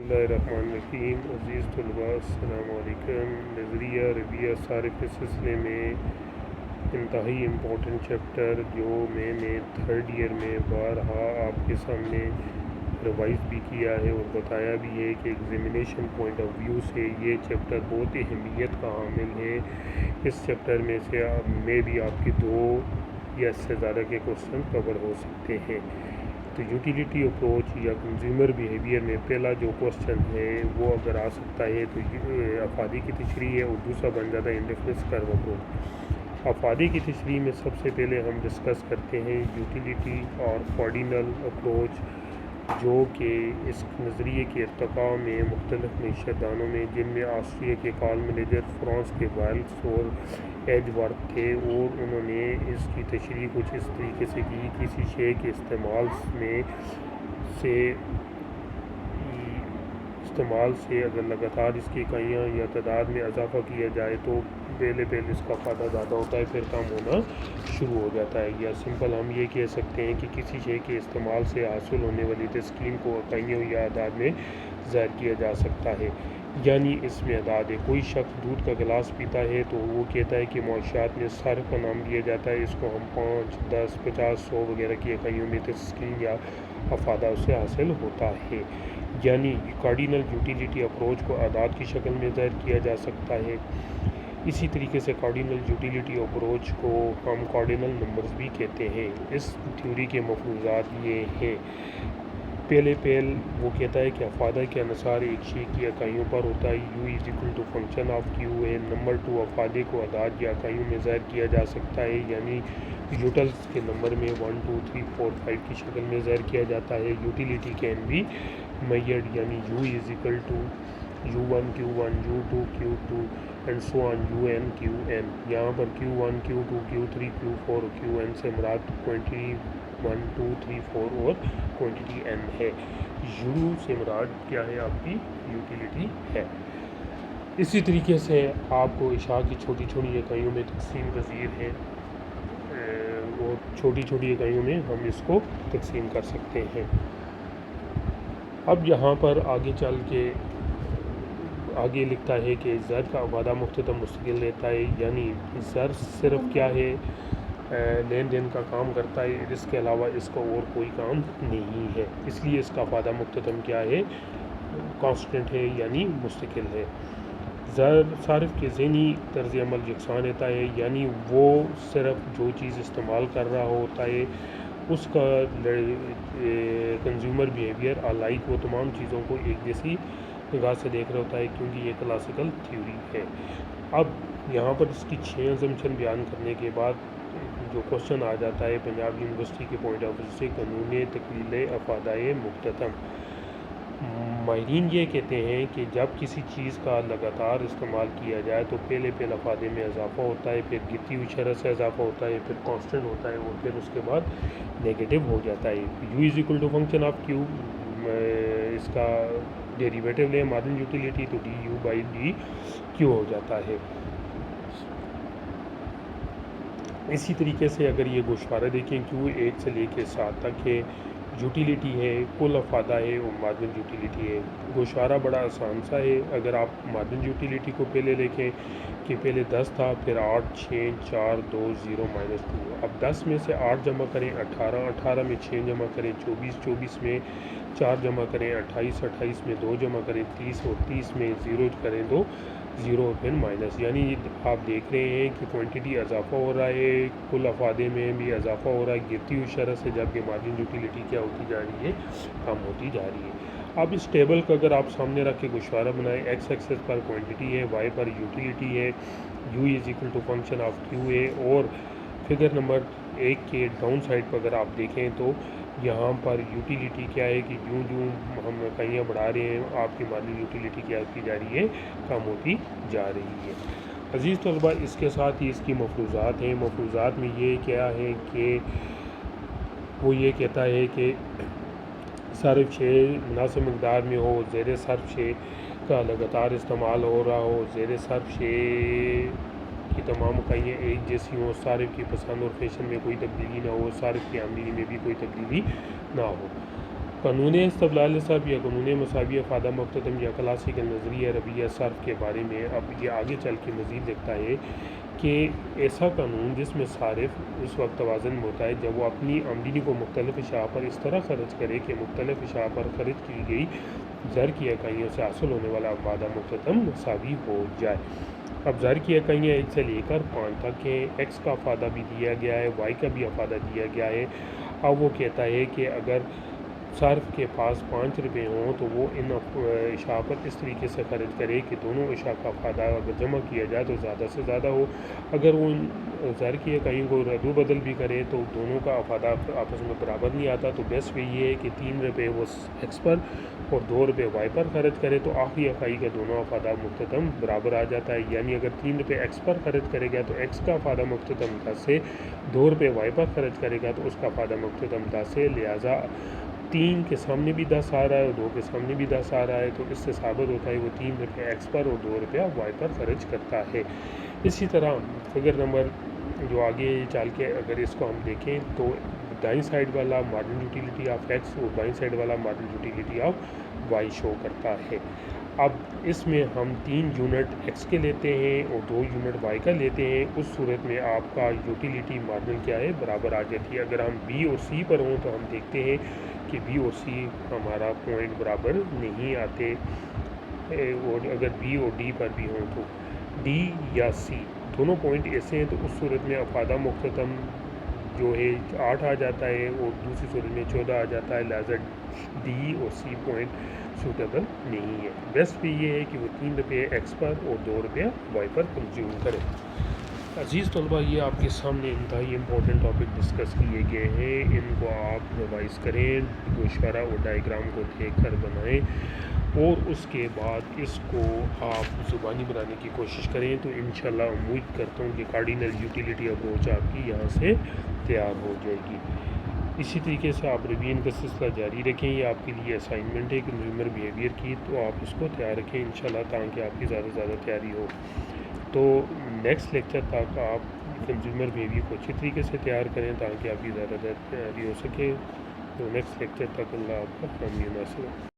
اللہ الرحمن الرحیم۔ عزیز طلباء السلام علیکم۔ نظریہ رویہ صارف کے سلسلے میں انتہائی امپورٹنٹ چیپٹر جو میں نے تھرڈ ایئر میں بارہا آپ کے سامنے ریوائز بھی کیا ہے اور بتایا بھی ہے کہ ایگزامینیشن پوائنٹ آف ویو سے یہ چیپٹر بہت اہمیت کا حامل ہے۔ اس چیپٹر میں بھی آپ کے 2 یا اس سے زیادہ کے کوسچن کور ہو سکتے ہیں۔ تو یوٹیلیٹی اپروچ یا کنزیومر بیہیویئر میں پہلا جو کوسچن ہے وہ اگر آ سکتا ہے تو افادی کی تشریح ہے اور دوسرا بن جاتا ہے انٹرفیس کرو اپروچ۔ افادی کی تشریح میں سب سے پہلے ہم ڈسکس کرتے ہیں یوٹیلیٹی اور کارڈینل اپروچ، جو کہ اس نظریے کے ارتقاء میں مختلف معیشتدانوں میں، جن میں آسٹریا کے کال منیجر فرانس کے وائلز اور ایج ورتھ تھے، اور انہوں نے اس کی تشریح کچھ اس طریقے سے کی: کسی شے کے استعمال سے اگر لگاتار اس کی اکائیاں یا تعداد میں اضافہ کیا جائے تو پہلے اس کا فائدہ زیادہ ہوتا ہے، پھر کم ہونا شروع ہو جاتا ہے۔ یا سمپل ہم یہ کہہ سکتے ہیں کہ کسی شے کے استعمال سے حاصل ہونے والی تسکین کو اکائیوں یا اعداد میں ظاہر کیا جا سکتا ہے، یعنی اس میں اعداد ہے۔ کوئی شخص دودھ کا گلاس پیتا ہے تو وہ کہتا ہے کہ معاشیات میں صرف کا نام دیا جاتا ہے، اس کو ہم 5، 10، 50، 100 وغیرہ کی اکائیوں میں تسکین یا افادہ اس سے حاصل ہوتا ہے۔ یعنی کارڈینل یوٹیلیٹی اپروچ کو اعداد کی شکل میں ظاہر کیا جا سکتا ہے۔ اسی طریقے سے کارڈینل یوٹیلیٹی اپروچ کو ہم کارڈینل نمبرز بھی کہتے ہیں۔ اس تھیوری کے مفروضات یہ ہیں: پہل وہ کہتا ہے کہ افادہ کے انحصار ایک شے کی اکائیوں پر ہوتا ہے، U فنکشن آف Q ہے۔ نمبر 2، افادے کو اعداد یا اکائیوں میں ظاہر کیا جا سکتا ہے، یعنی یوٹلس کے نمبر میں 1، 2، 3، 4، 5 کی شکل میں ظاہر کیا جاتا ہے۔ یوٹیلیٹی کین بی میئرڈ، یعنی U1 Q1، U2 Q2 and so on UN Qn۔ یہاں پر Q1 Q2 Q3 Q4 اور Qn سے مراد کوانٹٹی 1، 2، 3، 4 اور کوانٹٹی n ہے۔ U سے مراد کیا ہے؟ آپ کی یوٹیلیٹی ہے۔ اسی طریقے سے آپ کو اشیاء کی چھوٹی چھوٹی اکائیوں میں تقسیم پذیر ہے، اور چھوٹی چھوٹی اکائیوں میں ہم اس کو تقسیم کر سکتے ہیں۔ اب یہاں پر آگے چل کے آگے لکھتا ہے کہ زر کا افادہ مختتم مستقل رہتا ہے، یعنی زر صرف کیا ہے؟ لین دین کا کام کرتا ہے، اس کے علاوہ اس کا اور کوئی کام نہیں ہے، اس لیے اس کا افادہ مختتم کیا ہے؟ کانسٹنٹ ہے، یعنی مستقل ہے۔ زر صارف کے ذہنی طرز عمل یکساں رہتا ہے، یعنی وہ صرف جو چیز استعمال کر رہا ہوتا ہے اس کا کنزیومر بیہیویئر لائک وہ تمام چیزوں کو ایک جیسی نگاہ سے دیکھ رہا ہوتا ہے، کیونکہ یہ کلاسیکل تھیوری ہے۔ اب یہاں پر اس کی 6 اسمپشن بیان کرنے کے بعد جو کوسچن آ جاتا ہے پنجاب یونیورسٹی کے پوائنٹ آف ویو سے: قانون تقلیل افادہ مختتم۔ ماہرین یہ کہتے ہیں کہ جب کسی چیز کا لگاتار استعمال کیا جائے تو پہلے افادے میں اضافہ ہوتا ہے، پھر گرتی ہوئی شرح سے اضافہ ہوتا ہے، پھر کانسٹنٹ ہوتا ہے، اور پھر اس کے بعد نیگیٹو ہو جاتا ہے۔ U فنکشن آف Q، اس کا ڈیریویٹو لیں مارجن یوٹیلیٹی تو DU/dQ ہو جاتا ہے۔ اسی طریقے سے اگر یہ گوشوارہ دیکھیں، Q 1 سے لے کے 7 تک ہے، یوٹیلیٹی ہے، کل افادہ ہے اور مارجن یوٹیلیٹی ہے۔ گوشوارہ بڑا آسان سا ہے، اگر آپ مارجن یوٹیلیٹی کو پہلے دیکھیں کہ پہلے 10 تھا، پھر 8، 6، 4، 2، 0، -2۔ اب 10 میں سے 8 جمع کریں 18، 18 میں 6 جمع کریں 24، 24 میں 4 جمع کریں 28، 28 میں 2 جمع کریں 30، اور 30 میں 0 کریں تو 0 اور پھر مائنس، یعنی آپ دیکھ رہے ہیں کہ کوانٹٹی اضافہ ہو رہا ہے، کل افادے میں بھی اضافہ ہو رہا ہے گرتی ہوئی شرح سے، جبکہ مارجن یوٹیلیٹی کیا ہوتی جا رہی ہے؟ کم ہوتی جا رہی ہے۔ اب اس ٹیبل کا اگر آپ سامنے رکھ کے گوشوارہ بنائیں، ایکس ایکسس پر کوانٹٹی ہے، وائی پر یوٹیلیٹی ہے، U فنکشن آف Q ہے، اور فگر نمبر 1 کے ڈاؤن سائڈ پر اگر آپ دیکھیں تو یہاں پر یوٹیلیٹی کیا ہے کہ جوں ہم اکائیاں بڑھا رہے ہیں آپ کی مارجن یوٹیلیٹی کیا ہوتی جا رہی ہے؟ کم ہوتی جا رہی ہے۔ عزیز طلباء، اس کے ساتھ ہی اس کی مفروضات ہیں۔ مفروضات میں یہ کیا ہے کہ وہ یہ کہتا ہے کہ صرف شے مناسب مقدار میں ہو، زیر صرف شے کا لگاتار استعمال ہو رہا ہو، زیر صرف شے کی تمام اکائیاں ایک جیسی ہوں، صارف کی پسند اور فیشن میں کوئی تبدیلی نہ ہو، صارف کی آمدنی میں بھی کوئی تبدیلی نہ ہو۔ قانون استقلال صرف یا قانون مساوی افادہ مختتم یا کلاسیکل نظریہ رویہ صرف کے بارے میں اب یہ آگے چل کے مزید لکھتا ہے کہ ایسا قانون جس میں صارف اس وقت توازن میں ہوتا ہے جب وہ اپنی آمدنی کو مختلف اشیاء پر اس طرح خرچ کرے کہ مختلف اشیاء پر خرچ کی گئی زر کی اکائیوں سے حاصل ہونے والا افادہ مختتم مساوی ہو جائے۔ اب زر کی اکائیاں 1 سے لے کر 5 تک ہیں، ایکس کا افادہ بھی دیا گیا ہے، وائی کا بھی افادہ دیا گیا ہے۔ اب وہ کہتا ہے کہ اگر صارف کے پاس 5 روپے ہوں تو وہ ان اشیاء پر اس طریقے سے خرچ کرے کہ دونوں اشیاء کا افادہ اگر جمع کیا جائے تو زیادہ سے زیادہ ہو۔ اگر وہ زر کی اکائیوں کو رد و بدل بھی کرے تو دونوں کا افادہ آپس میں برابر نہیں آتا، تو بیسٹ یہ ہے کہ 3 روپے وہ ایکس پر اور 2 روپے وائی پر خرچ کرے تو آخری اکائی کا دونوں افادہ مختتم برابر آ جاتا ہے۔ یعنی اگر 3 روپے ایکس پر خرچ کرے گا تو ایکس کا افادہ مختتم 10 ہے، 2 روپے وائی پر خرچ کرے گا تو اس کا افادہ مختتم 10 ہے، لہٰذا 3 کے سامنے بھی 10 آ رہا ہے اور 2 کے سامنے بھی 10 آ رہا ہے، تو اس سے ثابت ہوتا ہے وہ 3 روپے ایکس پر اور 2 روپیہ وائی پر خرچ کرتا ہے۔ اسی طرح فگر نمبر جو آگے چل کے اگر اس کو ہم دیکھیں تو دائیں سائڈ والا مارجن یوٹیلیٹی آف ایکس اور بائیں سائڈ والا مارجن یوٹیلیٹی آف وائی شو کرتا ہے۔ اب اس میں ہم 3 یونٹ ایکس کے لیتے ہیں اور 2 یونٹ وائی کا لیتے ہیں، اس صورت میں آپ کا یوٹیلیٹی مارجن کیا ہے برابر آ جاتی ہے۔ اگر ہم بی اور سی پر ہوں تو ہم دیکھتے ہیں کہ بی اور سی ہمارا پوائنٹ برابر نہیں آتے، اور اگر بی اور ڈی پر بھی ہوں تو ڈی یا سی دونوں پوائنٹ ایسے ہیں تو اس صورت میں افادہ مختتم جو ہے 8 آ جاتا ہے اور دوسری صورت میں 14 آ جاتا ہے، لہٰذا ڈی اور سی پوائنٹ سوٹیبل نہیں ہے۔ بیسٹ بھی یہ ہے کہ وہ 3 روپے ایکس پر اور 2 روپے وائی پر کنزیوم کرے۔ عزیز طلبہ، یہ آپ کے سامنے انتہائی امپورٹنٹ ٹاپک ڈسکس کیے گئے ہیں، ان کو آپ ریوائز کریں، گوشوارہ اور ڈائیگرام کو دیکھ کر بنائیں اور اس کے بعد اس کو آپ زبانی بنانے کی کوشش کریں، تو انشاءاللہ امید کرتا ہوں کہ کارڈینل یوٹیلیٹی اپروچ آپ کی یہاں سے تیار ہو جائے گی۔ اسی طریقے سے آپ ریویژن کا سلسلہ جاری رکھیں، یہ آپ کے لیے اسائنمنٹ ہے کنزیومر بیہیویئر کی، تو آپ اس کو تیار رکھیں انشاءاللہ تاکہ آپ کی زیادہ سے زیادہ تیاری ہو۔ تو نیکسٹ لیکچر تک آپ کنزیومر بیہیویئر کو اچھی طریقے سے تیار کریں تاکہ آپ کی زیادہ تیاری ہو سکے۔ تو نیکسٹ لیکچر تک اللہ آپ کا حامی و ناصر ہو۔